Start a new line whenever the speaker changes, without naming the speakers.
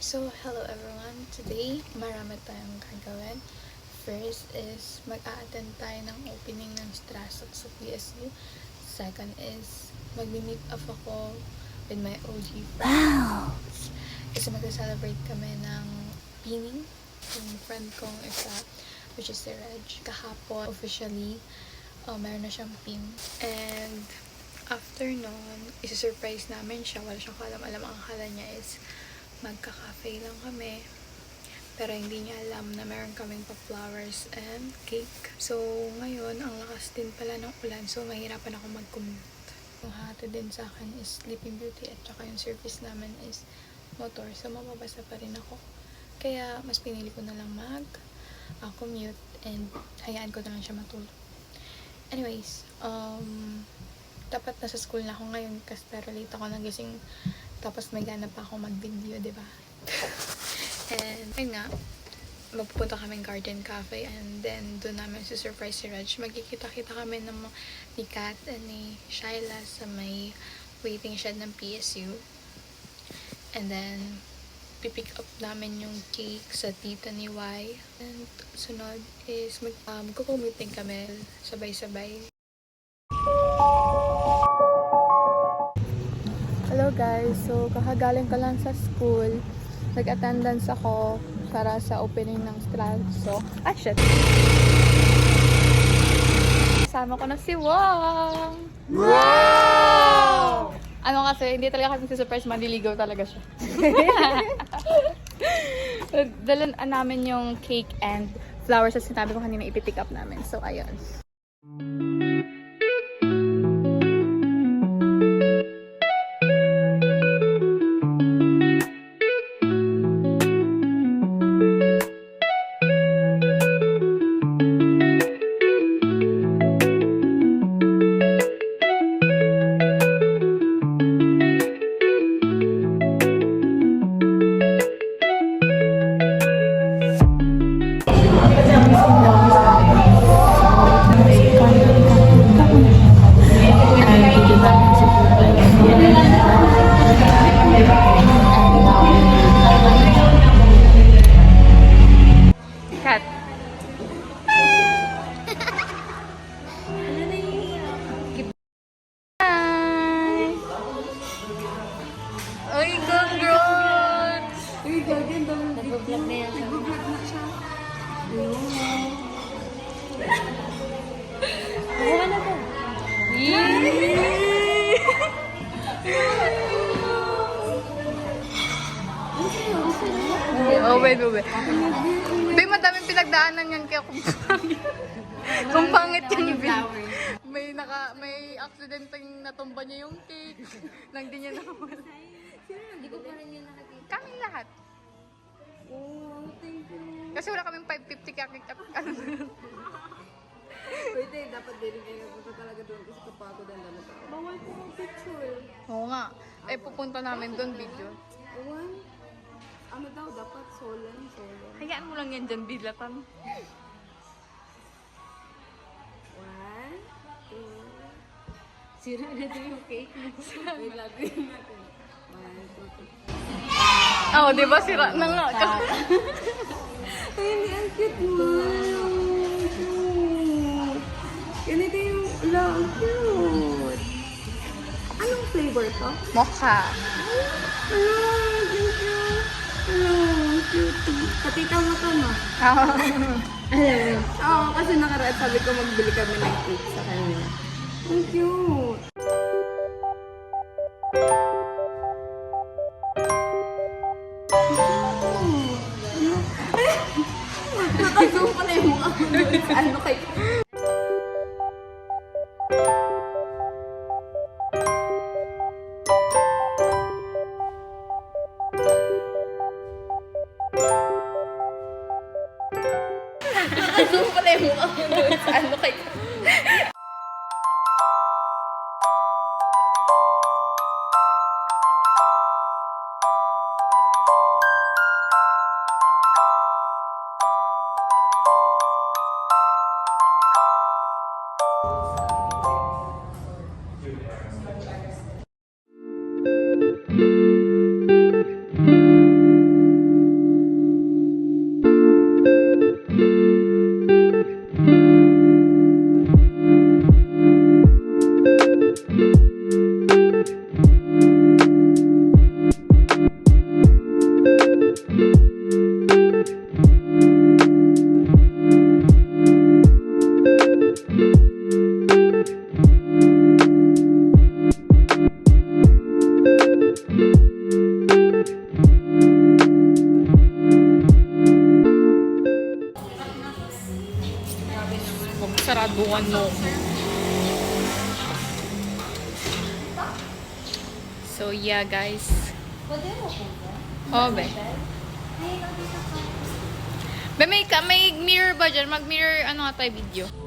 So, hello everyone. Today, marami tayong gagawin. First is, mag-a-attend tayo ng opening ng Strasok sa PSU. Second is, mag-meet up ako with my OG friends. Kasi mag-celebrate kami ng pining. Yung friend kong isa, which is si Reg. Kahapon, officially, meron na siyang pin. And, after nun, isi-surprise namin siya. Wala siyang kalam-alam. Ang akala niya is, magka-cafe lang kami. Pero hindi niya alam na meron kaming pa-flowers and cake. So, ngayon, ang lakas din pala ng ulan. So, mahirapan ako mag-commute. Yung hatid din sa akin is Sleeping Beauty at saka yung service namin is motor. So, mababasa pa rin ako. Kaya, mas pinili ko na lang mag-commute and hayaan ko na lang siya matulog. Anyways, dapat nasa school na ako ngayon kasi pero late ako nagising. Tapos may gana pa ako mag-video, diba? And, ayun nga, magpupunta kaming garden cafe and then doon namin surprise si Reg. Magkikita-kita kami ni Kat and ni Shyla sa may waiting shed ng PSU. And then, pipick up namin yung cake sa tita ni Y. And sunod is magkukumute din kami sabay-sabay. Hello guys, so kakagaling ko lang sa school. Nag-attendance ako para sa opening ng Strasok. Shit! Kasama ko na si Wong! Wow! Ano kasi, hindi talaga kami surprise, maliligaw talaga siya. Dalan namin yung cake and flowers sa sinabi ko kanina ipipick up namin. So, ayun.
Nag-vlog na yan siya.
Nag-vlog na siya.
Buka na po.
Oh, wait. Bay, madaming pinagdaanan yan kaya kung pangit yung video. May accident yung natumba niya yung cake. Nang di niya nakawala.
Hindi ko pa rin yun nakakita.
Kaming lahat.
Oh, thank you.
Kasi wala kaming 550 kaya
Pwede, dapat din kayo punta talaga doon kasi kapagod ang dami tao.
Bawal po ang picture.
Oo nga. Pupunta namin doon video.
Ewan, ano daw, dapat solan.
Hayaan mo lang yan dyan, bilatan.
1, 2,
Sira na ito yung cake.
wait lang, tingnan natin. 1, 2, 3.
Oo, di ba? Sira na nga.
Ay, hindi, ang cute mo. Ganito yung, ang cute. Anong flavor to?
Mocha.
Thank you. Cute. Katita mo to, no? Alam mo. Oo, kasi nakaraan sabi ko magbili kami ng cake sa kanya. Ang cute. Nakazoom pa na yung mukha ko doon sa ano kay... Nakazoom pa na yung mukha ko doon sa ano kay...
Saraduhan mo. So yeah guys. Oh, be. Be, may mirror ba dyan? Mag-mirror ano nga tayo video?